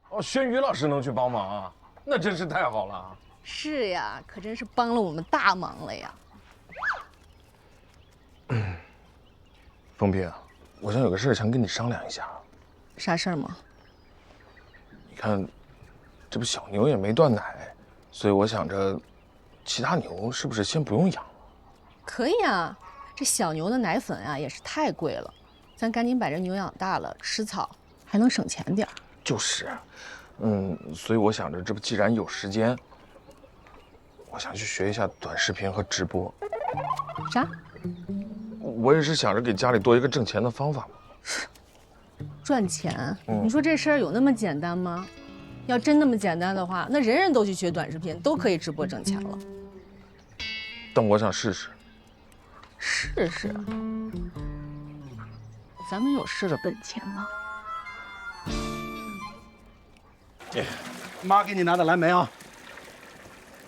哦，轩宇老师能去帮忙啊，那真是太好了。是呀，可真是帮了我们大忙了呀。风平，我想有个事儿想跟你商量一下。啥事儿吗？你看，这不小牛也没断奶，所以我想着，其他牛是不是先不用养了？可以啊，这小牛的奶粉啊也是太贵了，咱赶紧把这牛养大了，吃草还能省钱点儿。就是，所以我想着，这不既然有时间，我想去学一下短视频和直播。啥？我也是想着给家里多一个挣钱的方法嘛。赚钱？你说这事儿有那么简单吗？要真那么简单的话，那人人都去学短视频，都可以直播挣钱了。但我想试试。试试？咱们有试的本钱吗？姐，妈给你拿的蓝莓啊。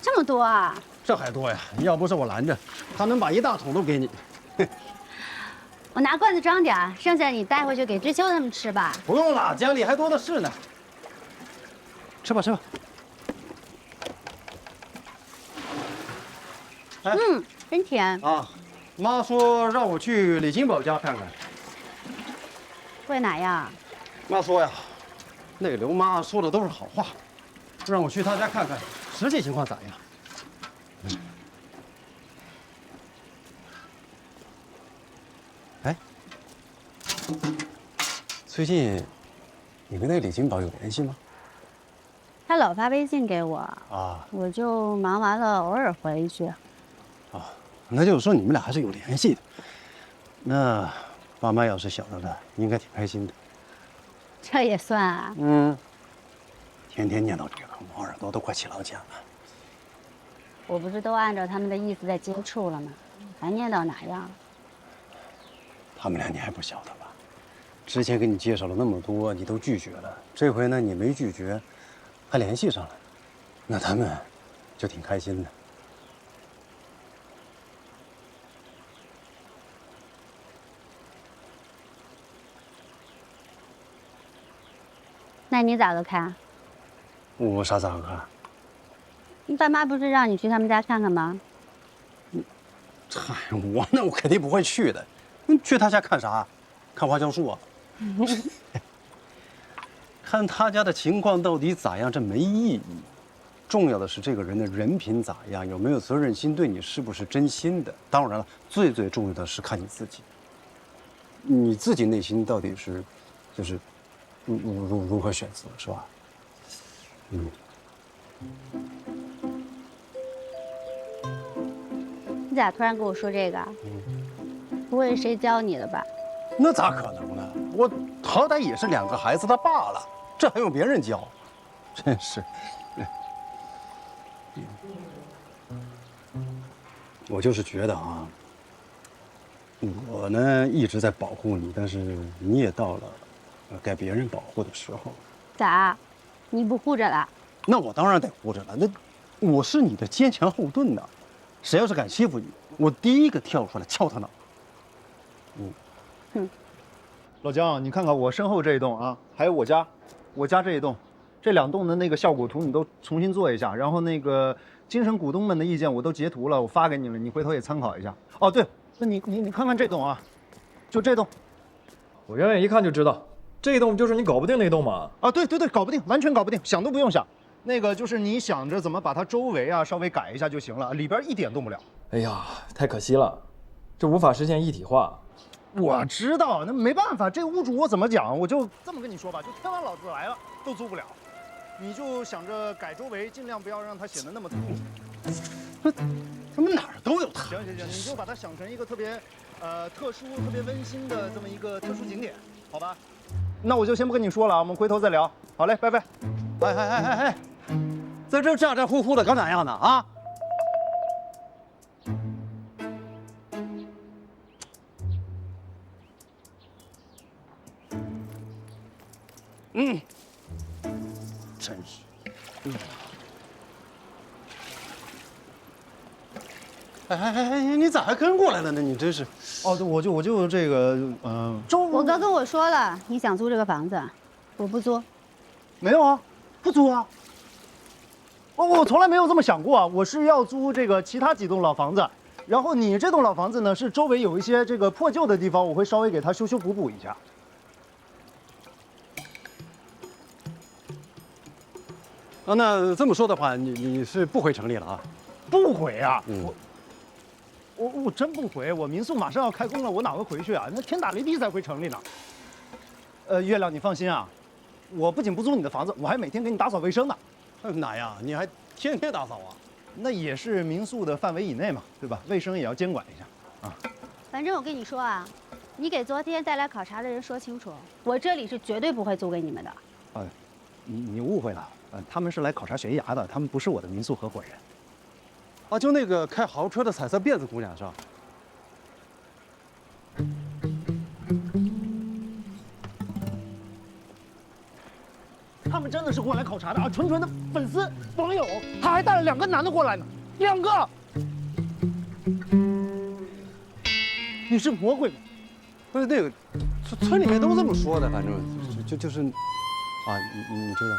这么多啊？这还多呀！要不是我拦着，她能把一大桶都给你。我拿罐子装点儿，剩下你带回去给知秋他们吃吧。不用了，家里还多的是呢。吃吧吃吧。哎，真甜啊！妈说让我去李金宝家看看。为哪样？妈说呀，那刘妈说的都是好话，让我去她家看看实际情况咋样。哎，最近你跟那李金宝有联系吗？他老发微信给我，啊，我就忙完了偶尔回一句。啊，那就是说你们俩还是有联系的。那爸妈要是晓得了，应该挺开心的。这也算啊？天天念叨这个，我耳朵都快起老茧了。我不是都按照他们的意思在接触了吗？还念叨哪样？他们俩你还不晓得吧？之前给你介绍了那么多，你都拒绝了。这回呢，你没拒绝，还联系上了，那他们就挺开心的。那你咋个看？我啥咋个看？你爸妈不是让你去他们家看看吗？嗨，我肯定不会去的。去他家看啥？看花椒树啊？看他家的情况到底咋样，这没意义。重要的是这个人的人品咋样，有没有责任心，对你是不是真心的。当然了，最重要的是看你自己。你自己内心到底是，就是如何选择，是吧？你咋突然跟我说这个？不会是谁教你的吧？那咋可能呢？我好歹也是2个孩子他爸了，这还用别人教？真是。我就是觉得啊，我呢一直在保护你，但是你也到了该别人保护的时候。咋？你不护着了？那我当然得护着了，那我是你的坚强后盾呐。谁要是敢欺负你，我第一个跳出来敲他脑。老姜，你看看我身后这一栋啊，还有我家这一栋，这2栋的那个效果图你都重新做一下，然后那个精神股东们的意见我都截图了，我发给你了，你回头也参考一下。哦，对，那你看看这栋啊，就这栋，我远远一看就知道，这栋就是你搞不定那栋嘛。啊，对，搞不定，完全搞不定，想都不用想。那个就是你想着怎么把它周围啊稍微改一下就行了，里边一点动不了。哎呀，太可惜了，这无法实现一体化。我知道，那没办法，这屋主我怎么讲？我就这么跟你说吧，就天王老子来了都租不了，你就想着改周围，尽量不要让它显得那么突兀。怎么哪儿都有他？行，你就把它想成一个特别，特殊、特别温馨的这么一个特殊景点，好吧？那我就先不跟你说了，我们回头再聊。好嘞，拜拜。哎，在这咋咋呼呼的，搞哪样呢？啊？真是。哎，你咋还跟过来了呢？你真是。哦，对，我就这个，我哥跟我说了，你想租这个房子，我不租。没有啊，不租啊。我从来没有这么想过啊，我是要租这个其他几栋老房子，然后你这栋老房子呢是周围有一些这个破旧的地方，我会稍微给它修修补补一下。啊，那这么说的话，你是不回城里了啊？不回啊，嗯我真不回，我民宿马上要开工了，我哪会回去啊？那天打雷劈才回城里呢。月亮，你放心啊，我不仅不租你的房子，我还每天给你打扫卫生呢。哪呀？你还天天打扫啊？那也是民宿的范围以内嘛，对吧？卫生也要监管一下啊。反正我跟你说啊，你给昨天带来考察的人说清楚，我这里是绝对不会租给你们的。你误会了，他们是来考察悬崖的，他们不是我的民宿合伙人。啊，就那个开豪车的彩色辫子姑娘是吧？他们真的是过来考察的啊，纯纯的粉丝网友，他还带了2个男的过来呢，2个。你是魔鬼吗？不是那个，村里面都这么说的，反正就是，啊，你知道。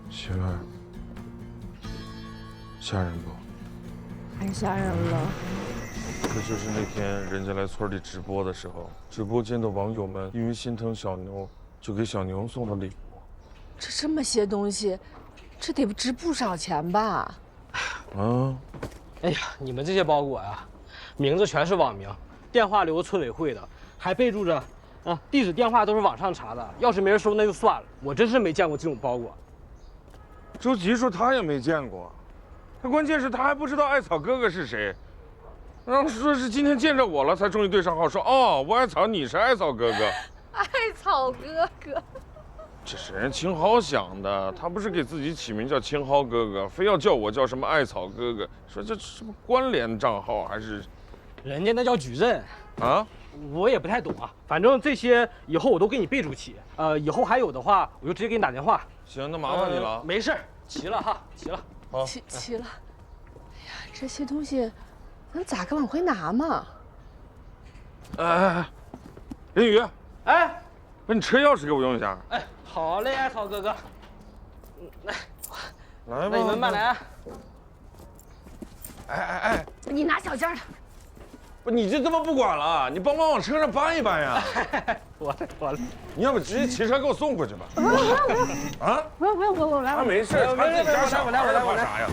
媳妇儿，吓人不？太吓人了。可就是那天人家来村里直播的时候，直播间的网友们因为心疼小牛，就给小牛送了礼物。这么些东西，这得值不少钱吧？啊！哎呀，你们这些包裹呀，名字全是网名，电话留村委会的，还备注着啊，地址电话都是网上查的。要是没人收那就算了，我真是没见过这种包裹。周吉说他也没见过，那关键是他还不知道艾草哥哥是谁，然后说是今天见着我了才终于对上号，说哦，我艾草，你是艾草哥哥。艾草哥哥，这是人青蒿想的，他不是给自己起名叫青蒿哥哥，非要叫我叫什么艾草哥哥，说这什么关联账号还是？人家那叫矩阵啊，我也不太懂啊，反正这些以后我都给你备注齐。以后还有的话，我就直接给你打电话。行，那麻烦你了。没事儿，齐了哈，齐了。好，齐了。哎呀，这些东西，咱咋个往回拿嘛？哎，林宇，哎，把你车钥匙给我用一下。哎，好嘞，艾草哥哥。来，来吧。那你们慢来啊。哎，你拿小件的。不，你这么不管了？你帮忙往车上搬一搬呀！我你要不直接骑车给我送回去吧？啊？不用，我来。他没事，他自己家小孩怕啥呀？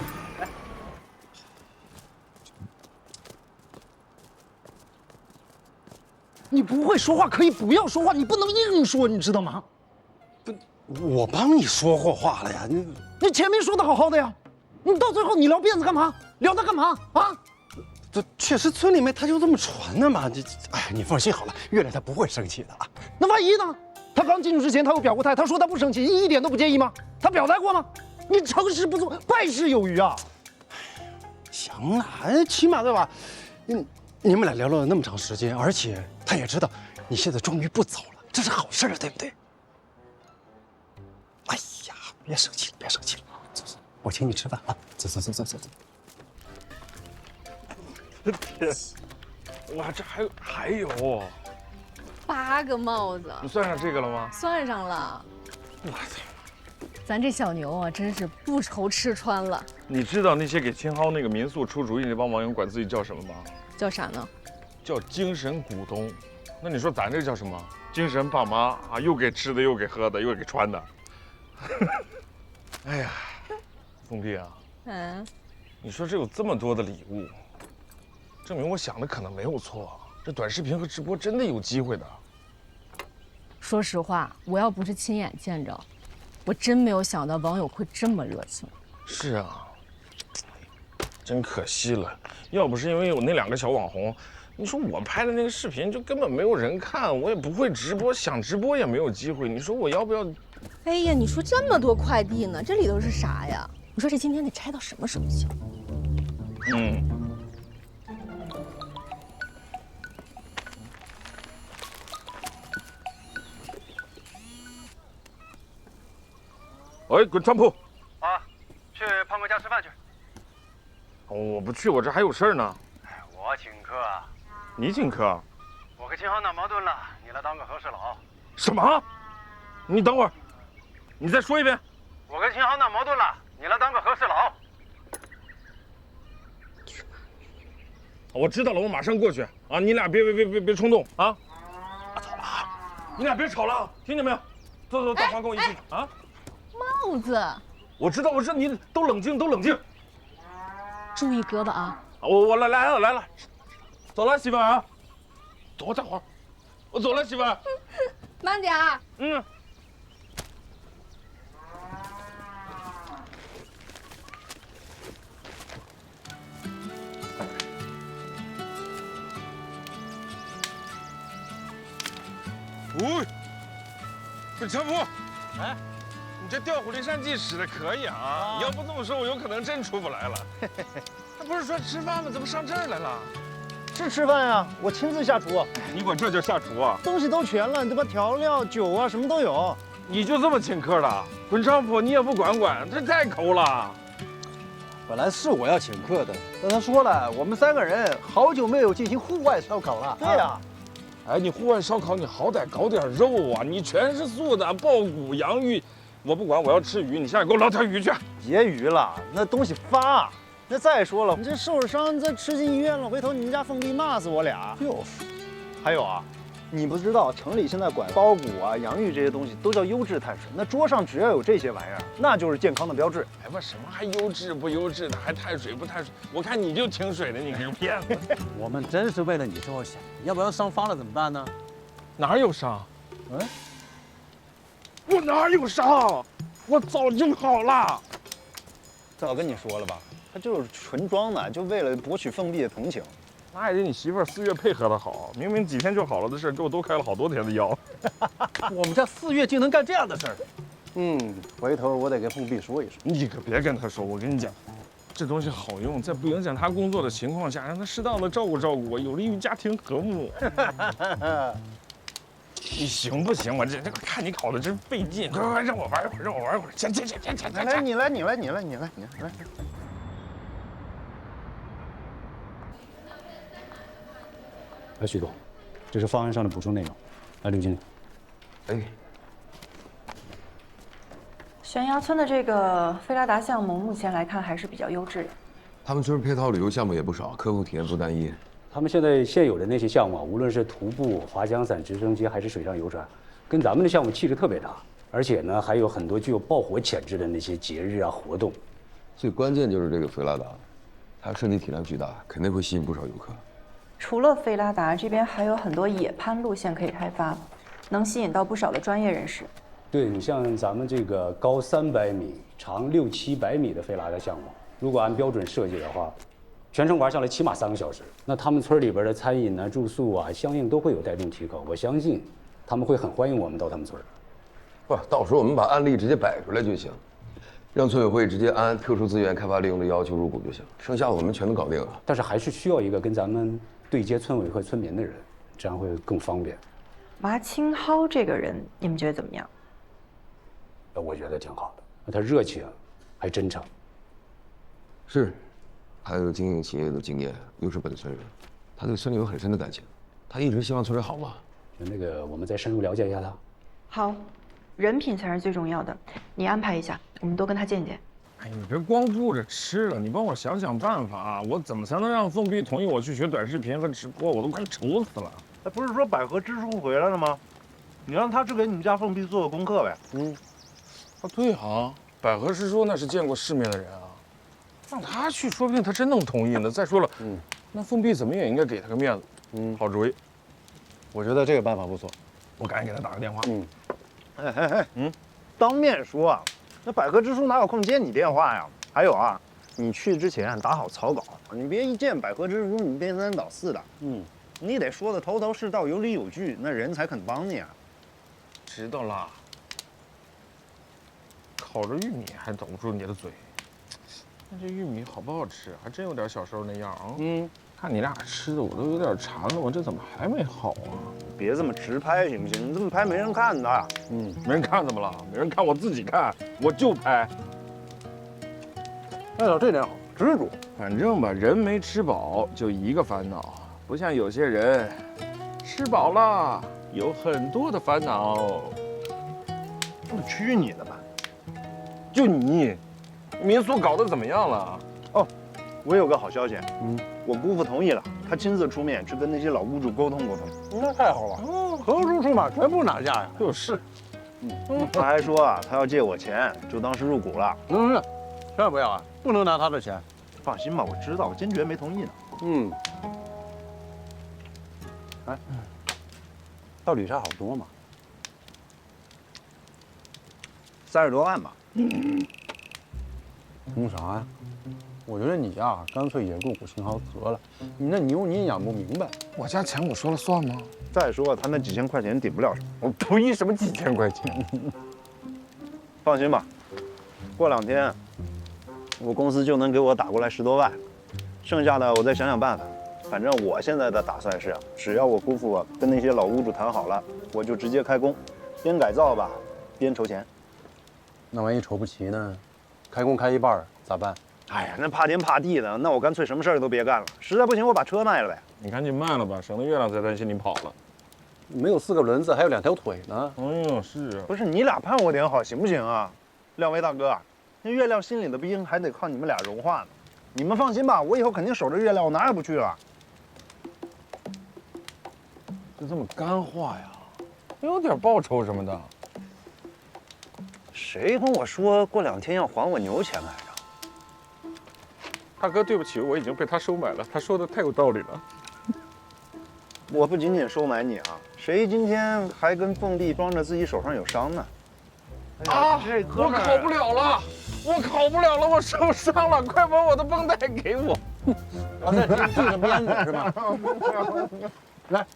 你不会说话可以不要说话，你不能硬说，你知道吗？我帮你说过话了呀，你前面说的好好的呀，你到最后你聊辫子干嘛？聊它干嘛啊？这确实村里面他就这么传的嘛。哎，你放心好了，月亮他不会生气的啊。那万一呢？他刚进去之前他有表过态，他说他不生气，一点都不介意吗？他表态过吗？你成事不足，败事有余啊！行了，起码对吧？你们俩聊了那么长时间，而且他也知道你现在终于不走了，这是好事啊，对不对？哎呀，别生气了，别生气了，走，我请你吃饭啊！走。哇，这还有8个帽子，你算上这个了吗？算上了。我操！咱这小牛啊，真是不愁吃穿了。你知道那些给青蒿那个民宿出主意那帮网友管自己叫什么吗？叫啥呢？叫精神股东。那你说咱这叫什么？精神爸妈啊，又给吃的，又给喝的，又给穿的。哎呀，凤碧啊，你说这有这么多的礼物，证明我想的可能没有错。这短视频和直播真的有机会的。说实话，我要不是亲眼见着，我真没有想到网友会这么热情。是啊，真可惜了。要不是因为有那2个小网红，你说我拍的那个视频就根本没有人看，我也不会直播，想直播也没有机会。你说我要不要？哎呀，你说这么多快递呢，这里头是啥呀？你说这今天得拆到什么时候去？喂，滚仓铺！啊，去胖哥家吃饭去。我不去，我这还有事儿呢。我请客，你请客？我跟秦昊闹矛盾了，你来当个和事佬。什么？你等会儿，你再说一遍。我跟秦昊闹矛盾了，你来当个和事佬。我知道了，我马上过去啊！你俩别冲动啊！走了啊！你俩别吵了，听见没有？走，大黄跟我一起啊！帽子，我知道，你都冷静，都冷静。注意胳膊啊！我来了，走了，媳妇儿啊！等会儿，我走了，媳妇儿。慢点儿。嗯。喂，不是强夫，哎，你这调虎离山计使的可以啊！你要不这么说，我有可能真出不来了。他不是说吃饭吗？怎么上这儿来了？是吃饭呀，我亲自下厨。你管这叫下厨啊？东西都全了，对吧？调料、酒啊，什么都有。你就这么请客的？滚昌府你也不管，这太抠了。本来是我要请客的，但他说了，我们3个人好久没有进行户外烧烤了。对呀。哎，你户外烧烤，你好歹搞点肉啊！你全是素的，爆骨、洋芋，我不管，我要吃鱼，你下去给我捞条鱼去。别鱼了，那东西发。那再说了，你这受了伤，再吃进医院了，回头你们家凤碧骂死我俩。就是。还有啊，你不知道，城里现在管包谷啊、洋芋这些东西都叫优质碳水，那桌上只要有这些玩意儿，那就是健康的标志。哎，不，什么还优质不优质的，还碳水不碳水？我看你就挺水的，你个骗子！我们真是为了你着想，要不然伤发了怎么办呢？哪有伤？我哪有伤？我早就好了。早跟你说了吧，他就是纯装的，就为了博取凤碧的同情。那也得你媳妇儿4月配合的好，明明几天就好了的事，给我多开了好多天的药。我们家4月竟能干这样的事儿。回头我得跟凤碧说一说。你可别跟她说，我跟你讲，这东西好用，在不影响她工作的情况下，让她适当的照顾照顾我，有利于家庭和睦。你行不行？我这看你烤的真费劲，快让我玩一会儿，让我玩一会儿。行，来，你来。来，徐总，这是方案上的补充内容。来，刘经理。哎，悬崖村的这个菲拉达项目，目前来看还是比较优质的。他们村配套旅游项目也不少，客户体验不单一。他们现在现有的那些项目，无论是徒步、滑翔伞、直升机，还是水上游船，跟咱们的项目气质特别大。而且呢，还有很多具有爆火潜质的那些节日啊活动。最关键就是这个菲拉达，它设计体量巨大，肯定会吸引不少游客。除了菲拉达，这边还有很多野攀路线可以开发，能吸引到不少的专业人士。对你像咱们这个高300米、长600-700米的菲拉达项目，如果按标准设计的话，全程玩下来起码3个小时。那他们村里边的餐饮啊、住宿啊，相应都会有带动提高。我相信他们会很欢迎我们到他们村。不，到时候我们把案例直接摆出来就行，让村委会直接按特殊资源开发利用的要求入股就行，剩下的我们全都搞定了。但是还是需要一个跟咱们对接村委会村民的人，这样会更方便。麻青蒿这个人，你们觉得怎么样？我觉得挺好的，他热情，还真诚。是，他有经营企业的经验，又是本村人，他对村里有很深的感情，他一直希望村里好嘛。那个，我们再深入了解一下他。好，人品才是最重要的，你安排一下，我们多跟他见见。哎，你别光顾着吃了，你帮我想想办法啊！我怎么才能让凤碧同意我去学短视频和直播？我都快愁死了。那不是说百合支书回来了吗？你让他去给你们家凤碧做个功课呗。啊，对啊，百合师叔那是见过世面的人啊，让他去，说不定他真能同意呢。再说了，那凤碧怎么也应该给他个面子。好主意，我觉得这个办法不错，我赶紧给他打个电话。当面说啊，那百合之书哪有空接你电话呀？还有啊，你去之前打好草稿，你别一见百合之书你编3倒4的。你得说的头头是道，有理有据，那人才肯帮你啊。知道啦。烤着玉米还堵不住你的嘴，那这玉米好不好吃？还真有点小时候那样啊。看你俩吃的我都有点馋了，我这怎么还没好啊？别这么直拍行不行？你这么拍没人看的。没人看怎么了？没人看我自己看，我就拍。哎，这点好，执着。反正吧，人没吃饱就一个烦恼，不像有些人吃饱了有很多的烦恼。去你的吧！就你，民宿搞得怎么样了？哦，我有个好消息，我姑父同意了，他亲自出面去跟那些老屋主沟通沟通。那太好了，合书出马，全部拿下呀！就是，他还说啊，他要借我钱，就当是入股了。千万不要啊，不能拿他的钱。放心吧，我知道，我坚决没同意呢。哎，到底差好多嘛？30多万吧。弄啥呀？我觉得你呀，干脆也入股新豪得了。你那牛你也养不明白。我家钱我说了算吗？再说他那几千块钱顶不了什么。我同意什么几千块钱？放心吧，过2天，我公司就能给我打过来10多万，剩下的我再想想办法。反正我现在的打算是，只要我姑父跟那些老屋主谈好了，我就直接开工，边改造吧，边筹钱。那万一筹不齐呢？开工开一半咋办？哎呀，那怕天怕地的，那我干脆什么事儿都别干了。实在不行，我把车卖了呗。你赶紧卖了吧，省得月亮再担心你跑了。没有4个轮子，还有2条腿呢。哎呦，是啊。不是你俩盼我点好行不行啊？两位大哥，那月亮心里的冰还得靠你们俩融化呢。你们放心吧，我以后肯定守着月亮，我哪也不去了。就这么干话呀？有点报酬什么的。谁跟我说过2天要还我牛钱来着？大哥，对不起，我已经被他收买了。他说的太有道理了。我不仅仅收买你啊，谁今天还跟凤帝装着自己手上有伤呢？啊！我考不了了，我考不了了，我受伤了，快把我的绷带给我。啊，那系上鞭子是吧？来。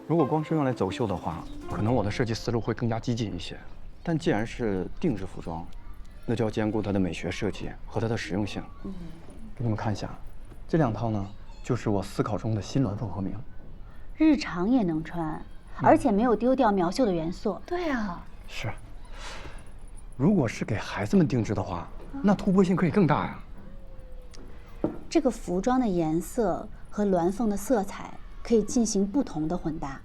如果光是用来走秀的话，可能我的设计思路会更加激进一些。但既然是定制服装，那就要兼顾它的美学设计和它的实用性。给你们看一下，这2套呢，就是我思考中的新鸾凤和鸣。日常也能穿，而且没有丢掉苗绣的元素。对啊，是。如果是给孩子们定制的话，那突破性可以更大呀。这个服装的颜色和鸾凤的色彩可以进行不同的混搭。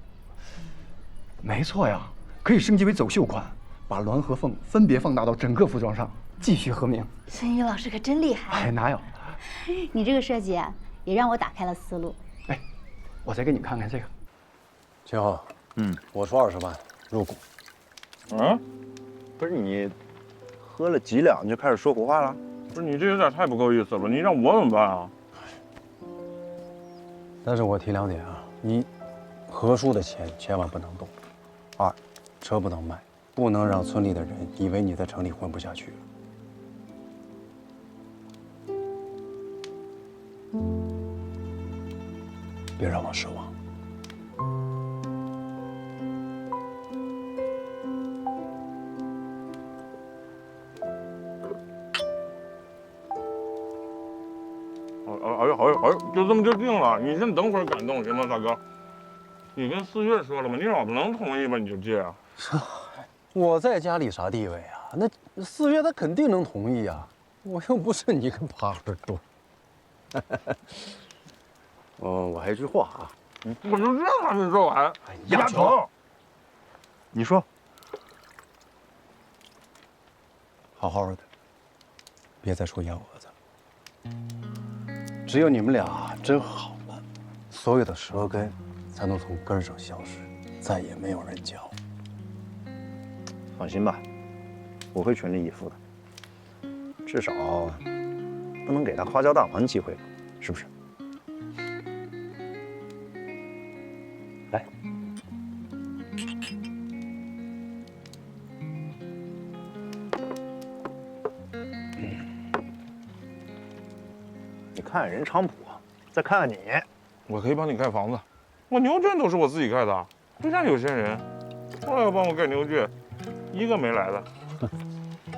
没错呀，可以升级为走秀款，把鸾和凤分别放大到整个服装上，继续和鸣。孙宇老师可真厉害！哎，哪有？你这个设计啊，也让我打开了思路。哎，我再给你看看这个。秦昊，我出20万入股。不是你喝了几两就开始说胡话了？不是你这有点太不够意思了，你让我怎么办啊？但是我提2点啊：一，何叔的钱千万不能动； 2，车不能卖，不能让村里的人以为你在城里混不下去了。别让我失望。哎，就这么就定了。你先等会儿感动行吗，大哥？你跟4月说了吗？你老子能同意吗？你就借啊。我在家里啥地位啊？那4月他肯定能同意啊，我又不是你个耙耳朵。我还有一句话啊，我就这还没说完。丫头，你说，好好的，别再说幺蛾子。只有你们俩真好了，所有的舌根才能从根上消失，再也没有人教。放心吧，我会全力以赴的，至少不能给他花椒大王机会吧，是不是？来，你看看人昌普，再看看你，我可以帮你盖房子，我牛圈都是我自己盖的，不像有些人，说要帮我盖牛圈，一个没来的。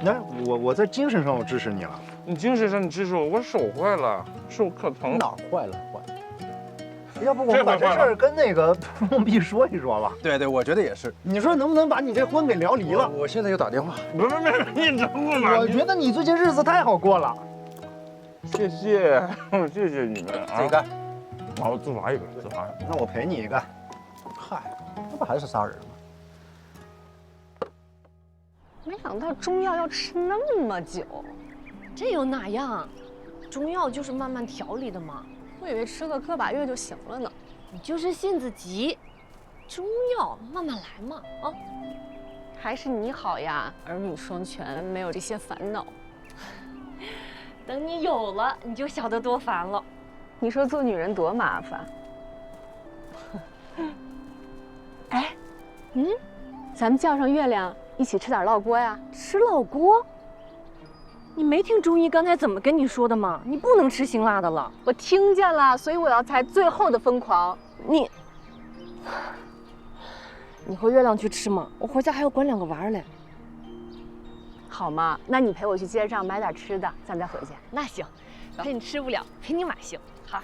那我在精神上我支持你了，你精神上你支持我，我手坏了，手可疼。哪坏了？要不我们把这事儿跟那个孟碧说一说吧？对，我觉得也是。你说能不能把你这婚给聊离了？我现在就打电话。没，你等会儿。我觉得你最近日子太好过了。谢谢，谢谢你们啊。自己干。好，自罚一个，自罚。那我陪你一干。嗨，那不还是仨人吗？没想到中药要吃那么久，这又哪样？中药就是慢慢调理的嘛。我以为吃个个把月就行了呢。你就是性子急，中药慢慢来嘛啊。还是你好呀，儿女双全，没有这些烦恼。等你有了，你就晓得多烦了。你说做女人多麻烦。哎，咱们叫上月亮一起吃点烙锅呀？吃烙锅？你没听中医刚才怎么跟你说的吗？你不能吃辛辣的了。我听见了，所以我要采最后的疯狂。你和月亮去吃嘛，我回家还要管2个娃儿嘞。好嘛，那你陪我去街上买点吃的，咱再回去。那行，陪你吃不了，陪你买行。好。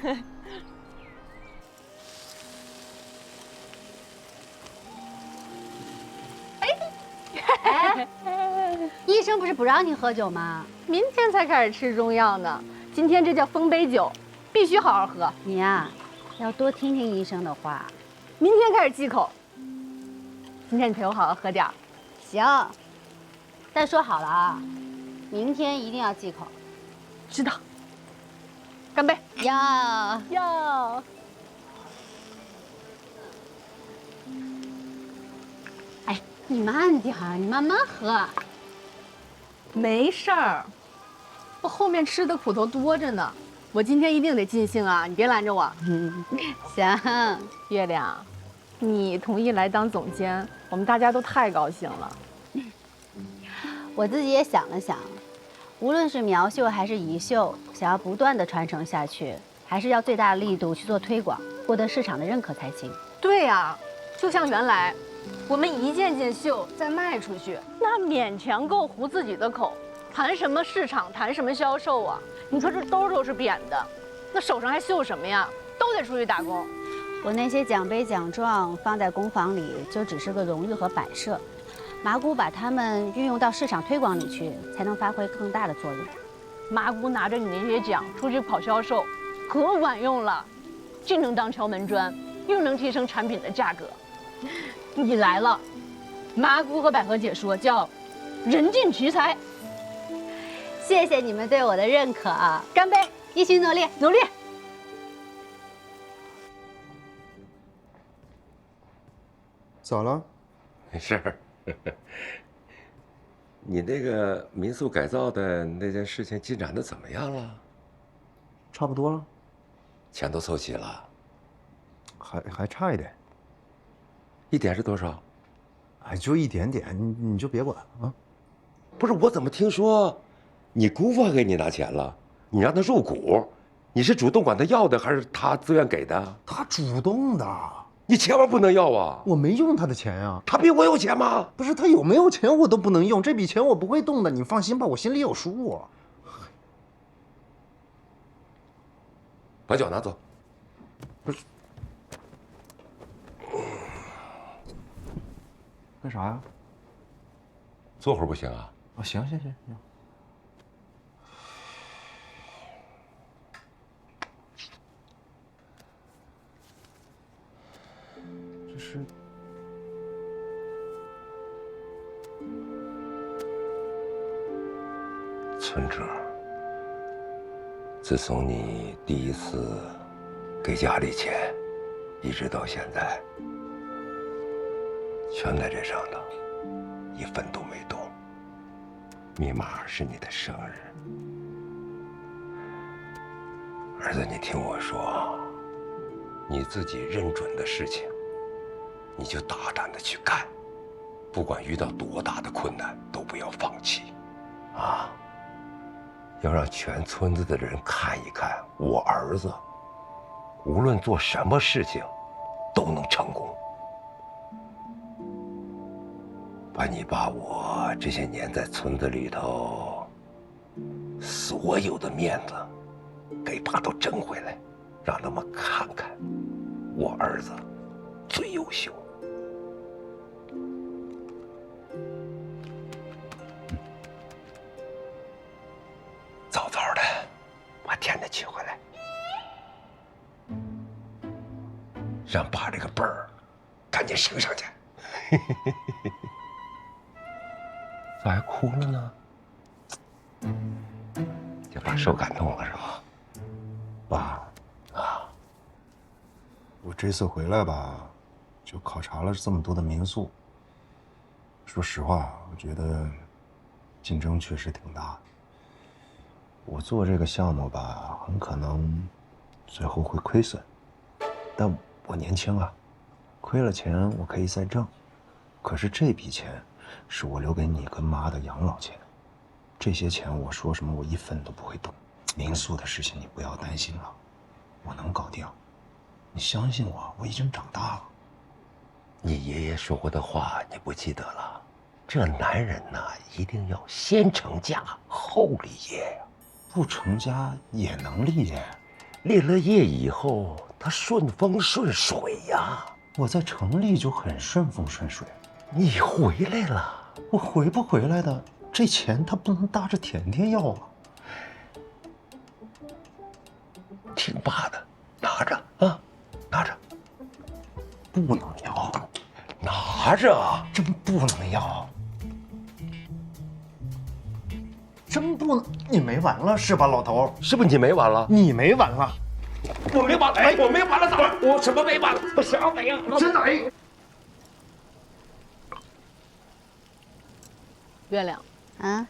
哎，医生不是不让你喝酒吗？明天才开始吃中药呢，今天这叫丰杯酒，必须好好喝。你呀，要多听听医生的话。明天开始忌口。今天你陪我好好喝点。行，但说好了啊，明天一定要忌口。知道。干杯！要。哎，你慢点儿，你慢慢喝。没事儿，我后面吃的苦头多着呢。我今天一定得尽兴啊！你别拦着我。行，月亮，你同意来当总监，我们大家都太高兴了。我自己也想了想，无论是苗绣还是遗绣，想要不断的传承下去，还是要最大的力度去做推广，获得市场的认可才行。对呀，就像原来我们一件件绣再卖出去，那勉强够糊自己的口，谈什么市场，谈什么销售啊？你说这兜都是扁的，那手上还绣什么呀？都得出去打工。我那些奖杯奖状放在工坊里，就只是个荣誉和摆设。麻姑把它们运用到市场推广里去，才能发挥更大的作用。麻姑拿着你那些奖出去跑销售，可管用了，既能当敲门砖，又能提升产品的价格。你来了，麻姑和百合姐说叫人尽其才。谢谢你们对我的认可，干杯！一起努力，努力！咋了？没事儿。你那个民宿改造的那件事情进展的怎么样了？差不多了，钱都凑齐了，还差一点。一点是多少？哎，就一点点，你就别管了啊。不是，我怎么听说你姑父还给你拿钱了？你让他入股，你是主动管他要的，还是他自愿给的？他主动的。你千万不能要啊！我没用他的钱呀。他比我有钱吗？不是，他有没有钱我都不能用，这笔钱我不会动的，你放心吧，我心里有数。把酒拿走。不是，干啥呀？坐会儿不行啊？啊，行。这是存折。自从你第一次给家里钱，一直到现在，全在这上头，一分都没动。密码是你的生日。儿子，你听我说，你自己认准的事情，你就大胆的去干，不管遇到多大的困难，都不要放弃，啊！要让全村子的人看一看，我儿子无论做什么事情都能成功。把你爸我这些年在村子里头所有的面子给爸都争回来，让他们看看我儿子最优秀。早早的把田家娶回来，让爸这个辈儿赶紧升上去。咋还哭了呢？这爸受感动了是吧？爸，啊，我这次回来吧，就考察了这么多的民宿。说实话，我觉得竞争确实挺大的。我做这个项目吧，很可能最后会亏损，但我年轻啊，亏了钱我可以再挣。可是这笔钱是我留给你跟妈的养老钱，这些钱我说什么我一分都不会动。民宿的事情你不要担心了，我能搞定，你相信我，我已经长大了。你爷爷说过的话你不记得了？这男人呐，一定要先成家后立业呀。不成家也能立业，立了业以后，他顺风顺水呀。我在城里就很顺风顺水。你回来了，我回不回来的？这钱他不能搭着甜甜要啊。听爸的，拿着啊，拿着。不能要，拿着，真不能要。真不能，你没完了是吧，老头？是不是你没完了？你没完了。我没完，哎，我没完了，咋了？我什么没完了？我啥没呀？真的哎。月亮，啊，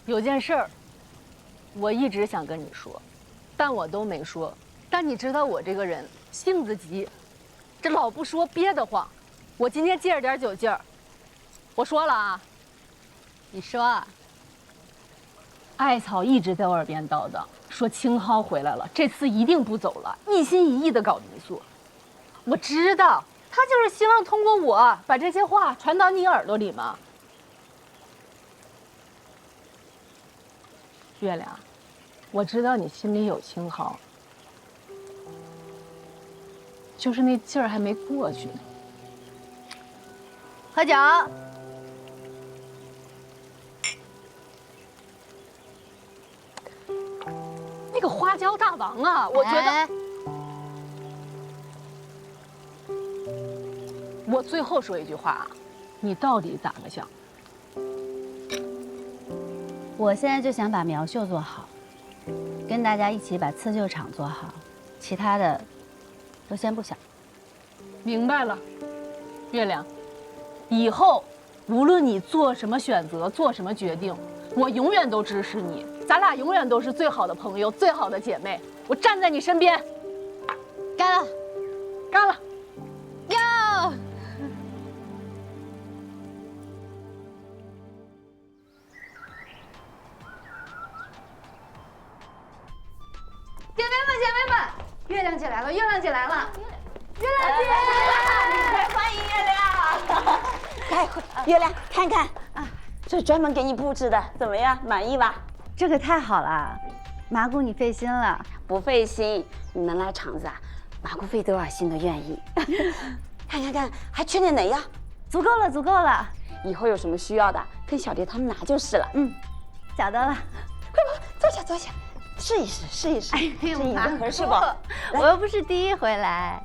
有件事儿，我一直想跟你说，但我都没说。但你知道我这个人性子急，这老不说憋得慌。我今天借着点酒劲儿，我说了啊。你说。艾草一直在我耳边叨叨，说青蒿回来了，这次一定不走了，一心一意的搞民宿。我知道，他就是希望通过我把这些话传到你耳朵里嘛。月亮，我知道你心里有青蒿，就是那劲儿还没过去呢。喝酒。那个花椒大王啊，我觉得。我最后说一句话啊，你到底咋个想？我现在就想把苗绣做好，跟大家一起把刺绣厂做好，其他的都先不想。明白了，月亮，以后无论你做什么选择，做什么决定，我永远都支持你，咱俩永远都是最好的朋友，最好的姐妹，我站在你身边。干了，干了，哟！姐妹们，姐妹们，月亮姐来了，月亮姐来了，月亮姐，欢迎月亮！来，月亮看看啊，这专门给你布置的，怎么样？满意吧？这个太好了，麻姑你费心了。不费心，你能来厂子啊，麻姑费多少心都愿意。看，还缺点哪样？足够了，足够了。以后有什么需要的，跟小蝶他们拿就是了。找到了。快吧，坐下。试一试。哎呦，这椅子合适不？我又不是第一回来。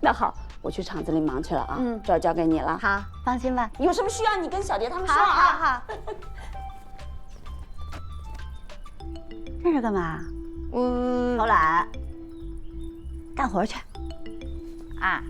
那好，我去厂子里忙去了啊。这儿交给你了。好，放心吧。有什么需要你跟小蝶他们说啊。好。这是干嘛？偷懒。干活去。啊。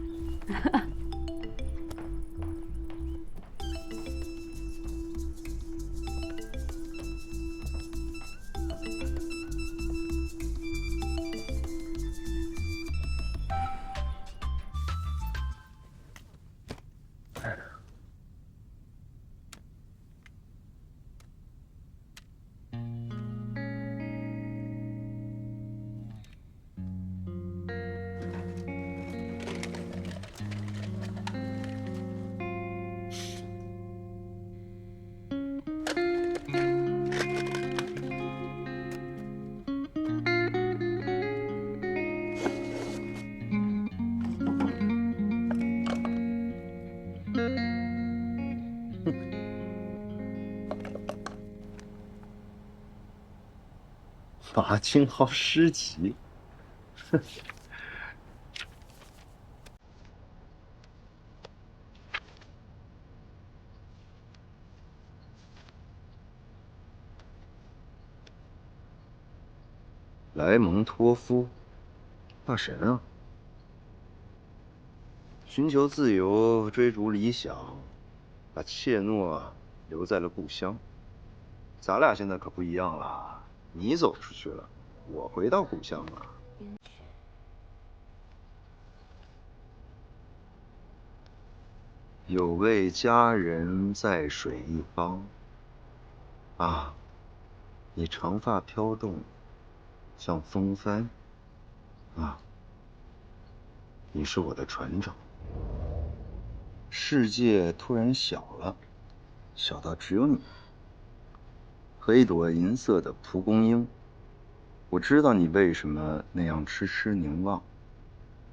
马清豪诗集，莱蒙托夫，大神啊！寻求自由，追逐理想，把怯懦留在了故乡。咱俩现在可不一样了。 你走出去了，我回到故乡了。有位佳人在水一方。啊，你长发飘动，像风帆。啊，你是我的船长。世界突然小了，小到只有你。 和一朵银色的蒲公英，我知道你为什么那样痴痴凝望，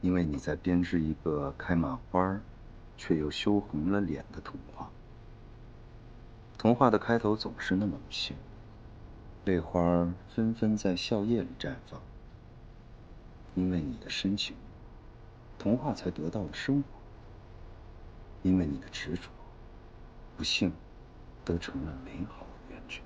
因为你在编织一个开满花，却又羞红了脸的童话。童话的开头总是那么不幸，泪花纷纷在笑靥里绽放。因为你的深情，童话才得到了生活；因为你的执着，不幸得成了美好的圆圈。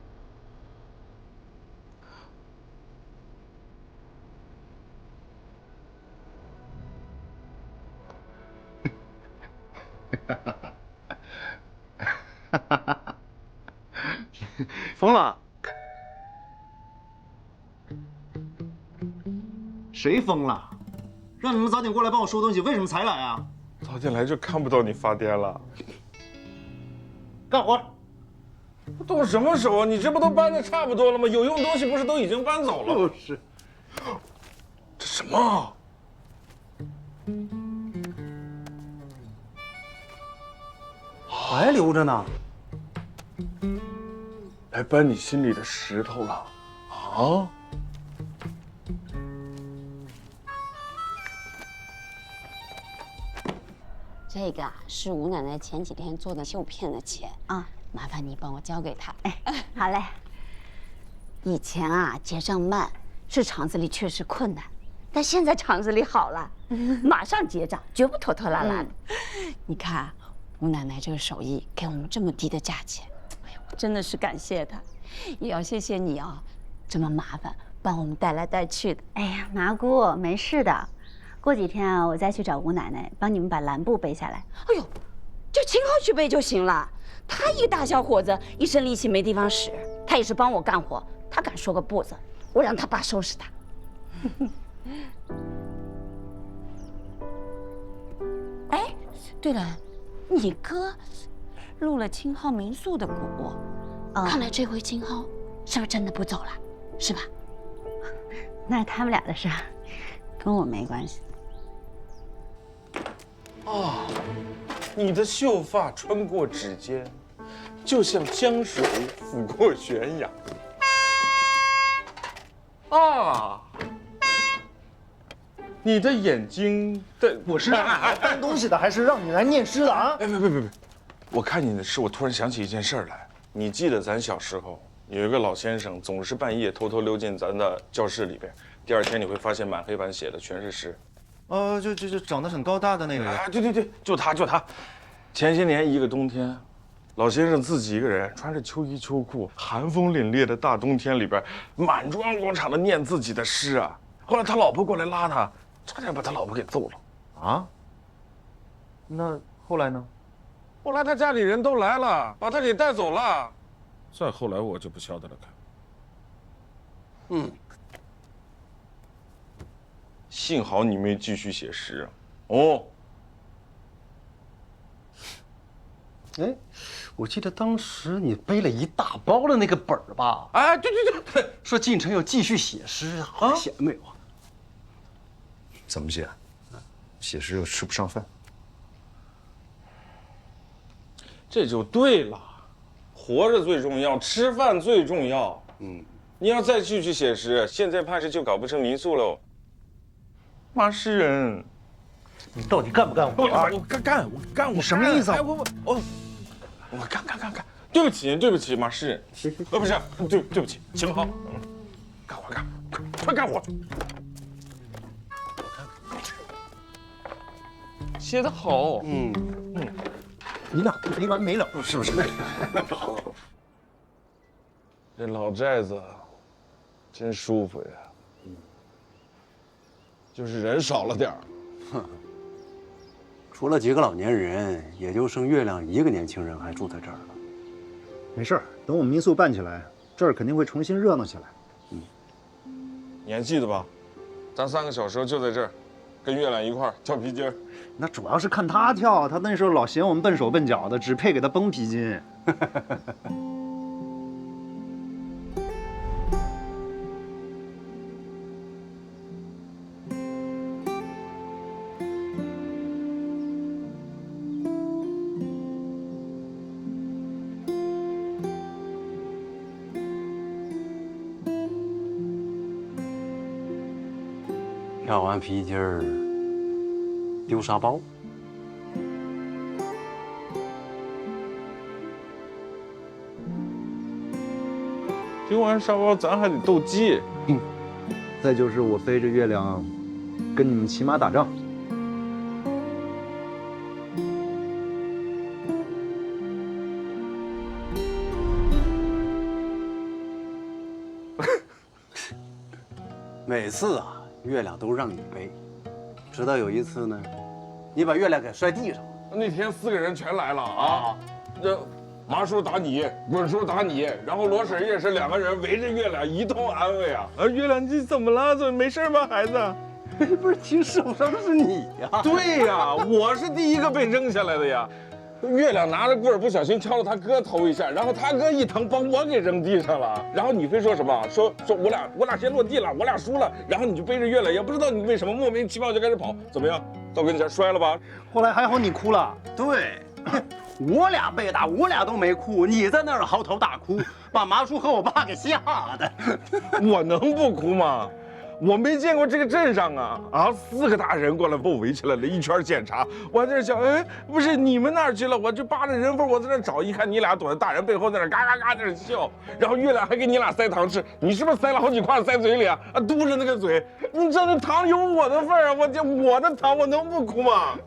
疯了？谁疯了？让你们早点过来帮我收东西，为什么才来啊？早点来就看不到你发癫了。干活。动什么手啊？你这不都搬的差不多了吗？有用东西不是都已经搬走了？就是。这什么？ 还留着呢，来搬你心里的石头了，啊？这个啊是吴奶奶前几天做的绣片的钱啊，麻烦你帮我交给她。哎，好嘞。以前啊结账慢，是厂子里确实困难，但现在厂子里好了，马上结账，绝不拖拖拉拉的。你看。 吴奶奶这个手艺给我们这么低的价钱，哎呦，真的是感谢她，也要谢谢你啊，这么麻烦帮我们带来带去的。哎呀，麻姑没事的，过几天啊，我再去找吴奶奶帮你们把蓝布背下来。哎呦，叫秦昊去背就行了，他一个大小伙子，一身力气没地方使，他也是帮我干活，他敢说个不字，我让他爸收拾他。哎，对了。 你哥入了青蒿民宿的股，看来这回青蒿是不是真的不走了？是吧？那是他们俩的事儿，跟我没关系。啊，你的秀发穿过指尖，就像江水抚过悬崖。啊，你的眼睛的，我是让你来搬东西的，还是让你来念诗的啊？哎，别！我看你的诗，我突然想起一件事来。你记得咱小时候有一个老先生，总是半夜偷偷溜进咱的教室里边，第二天你会发现满黑板写的全是诗。就长得很高大的那个人。对，就他。前些年一个冬天，老先生自己一个人穿着秋衣秋裤，寒风凛冽的大冬天里边，满中央广场的念自己的诗啊。后来他老婆过来拉他，差点把他老婆给揍了。啊？那后来呢？后来他家里人都来了，把他给带走了。再后来我就不晓得了。幸好你没继续写诗哦。哎，我记得当时你背了一大包的那个本儿吧？哎，对，说进城要继续写诗啊，写没有啊？怎么写？写诗又吃不上饭。这就对了，活着最重要，吃饭最重要。你要再继续写诗，现在怕是就搞不成民宿喽。骂诗人，你到底干不干我？我干，你什么意思啊？我干。对不起，马诗人。不是，对不起，秦昊，干活，快干活。写得好，你俩没完没了，是不是？这老寨子真舒服呀，就是人少了点儿。除了几个老年人，也就剩月亮一个年轻人还住在这儿了。没事儿，等我们民宿办起来，这儿肯定会重新热闹起来。你还记得吧？咱3个小时候就在这儿，跟月亮一块儿跳皮筋儿。那主要是看他跳，他那时候老嫌我们笨手笨脚的，只配给他绷皮筋。跳完皮筋儿，丢沙包。丢完沙包，咱还得斗鸡。再就是我背着月亮，跟你们骑马打仗。每次啊，月亮都让你背，直到有一次呢，你把月亮给摔地上了。那天4个人全来了啊，这麻叔打你，滚叔打你，然后罗婶也是2个人围着月亮一通安慰啊。月亮你怎么了？没事吧，孩子？不是，听受伤的是你呀。对呀，我是第一个被扔下来的呀。月亮拿着棍儿不小心敲了他哥头一下，然后他哥一疼把我给扔地上了。然后你非说什么？说我俩先落地了，我俩输了。然后你就背着月亮，也不知道你为什么莫名其妙就开始跑，怎么样？到跟前摔了吧？后来还好你哭了。对，我俩被打，我俩都没哭，你在那儿嚎啕大哭，把麻叔和我爸给吓的。我能不哭吗？我没见过这个镇上4个大人过来把我围起来了，一圈检查。我还在那想，不是你们哪儿去了？我就扒着人缝，我在那找，一看你俩躲在大人背后，在那嘎嘎嘎在那笑。然后月亮还给你俩塞糖吃，你是不是塞了好几块塞嘴里啊？嘟着那个嘴，你知道那糖有我的份儿啊！我的糖，我能不哭吗？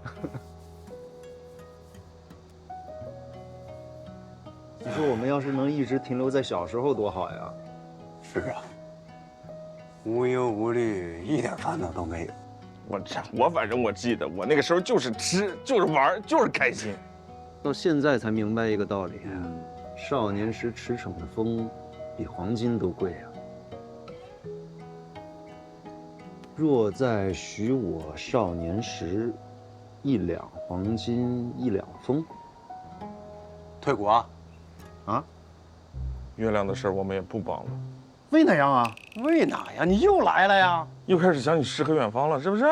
你说我们要是能一直停留在小时候多好呀！是啊。无忧无虑，一点烦恼都没有。我反正我记得，我那个时候就是吃，就是玩，就是开心。到现在才明白一个道理：少年时驰骋的风，比黄金都贵啊。若再许我少年时，1两黄金1两风。退股啊！啊？月亮的事我们也不帮了。为哪样啊？为哪呀？你又来了呀？又开始想你诗和远方了，是不是？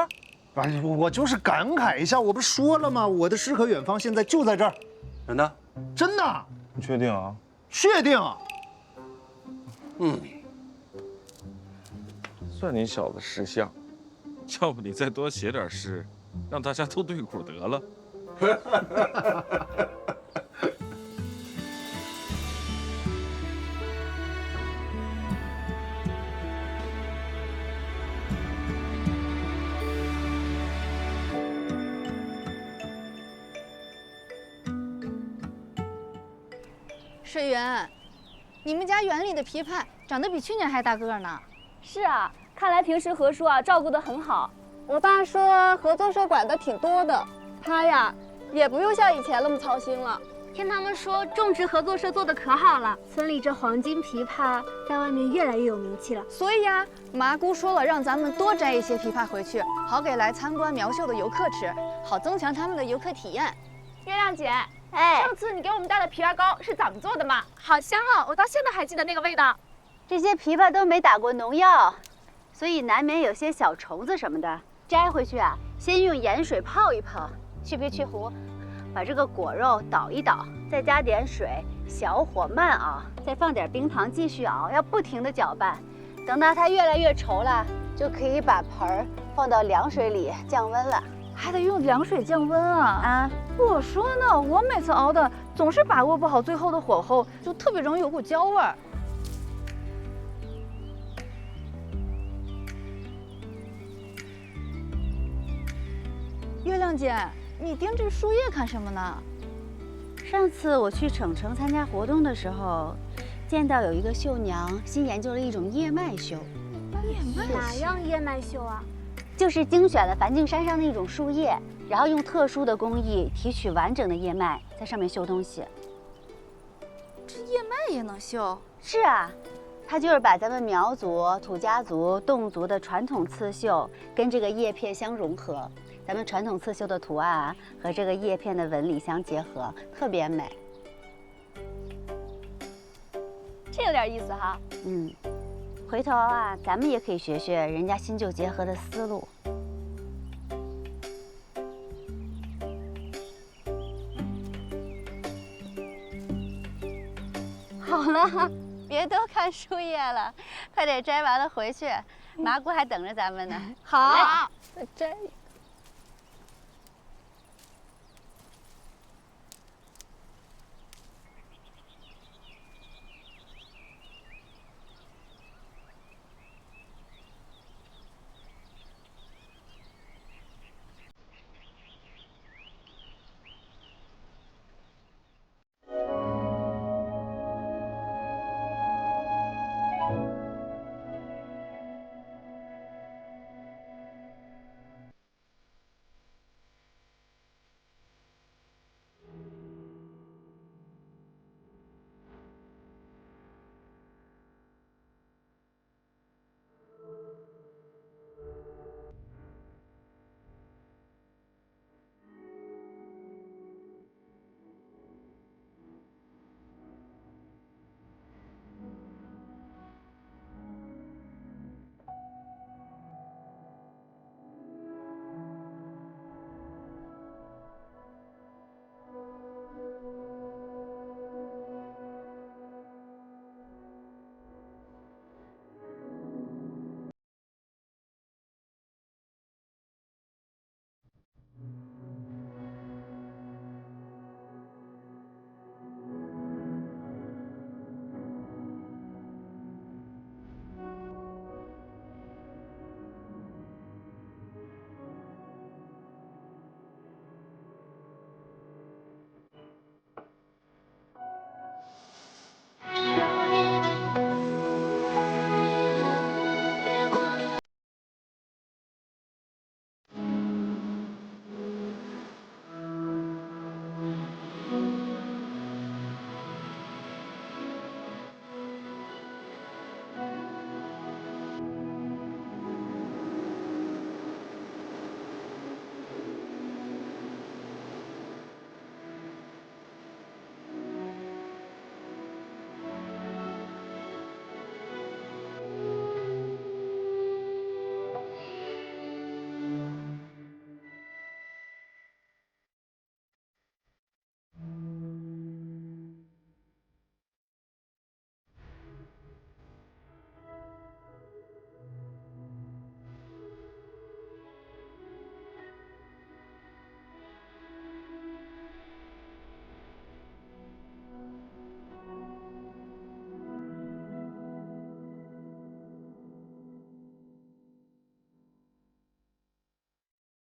哎，我就是感慨一下，我不是说了吗？我的诗和远方现在就在这儿。真的？真的。你确定啊？确定。算你小子识相，要不你再多写点诗，让大家都对股得了。水源，你们家园里的枇杷长得比去年还大个呢。是啊，看来平时何叔啊照顾得很好。我爸说合作社管的挺多的，他呀也不用像以前那么操心了。听他们说种植合作社做的可好了，村里这黄金枇杷在外面越来越有名气了。所以呀，麻姑说了，让咱们多摘一些枇杷回去，好给来参观苗秀的游客吃，好增强他们的游客体验。月亮姐，上次你给我们带的枇杷膏是怎么做的嘛？好香啊！我到现在还记得那个味道。这些枇杷都没打过农药，所以难免有些小虫子什么的。摘回去啊，先用盐水泡一泡，去皮去核，把这个果肉捣一捣，再加点水，小火慢熬，再放点冰糖继续熬，要不停的搅拌。等到它越来越稠了，就可以把盆儿放到凉水里降温了。还得用凉水降温啊！我说呢，我每次熬的总是把握不好最后的火候，就特别容易有股焦味儿。月亮姐，你盯这树叶看什么呢？上次我去省城参加活动的时候，见到有一个绣娘新研究了一种叶脉绣。哪样叶脉绣啊？就是精选了梵净山上的一种树叶，然后用特殊的工艺提取完整的叶脉，在上面绣东西。这叶脉也能绣？是啊，它就是把咱们苗族、土家族、侗族的传统刺绣跟这个叶片相融合，咱们传统刺绣的图案啊和这个叶片的纹理相结合，特别美。这有点意思哈。嗯。回头啊，咱们也可以学学人家新旧结合的思路。好了，别多看树叶了，快点摘完了回去，麻姑还等着咱们呢。好，再摘。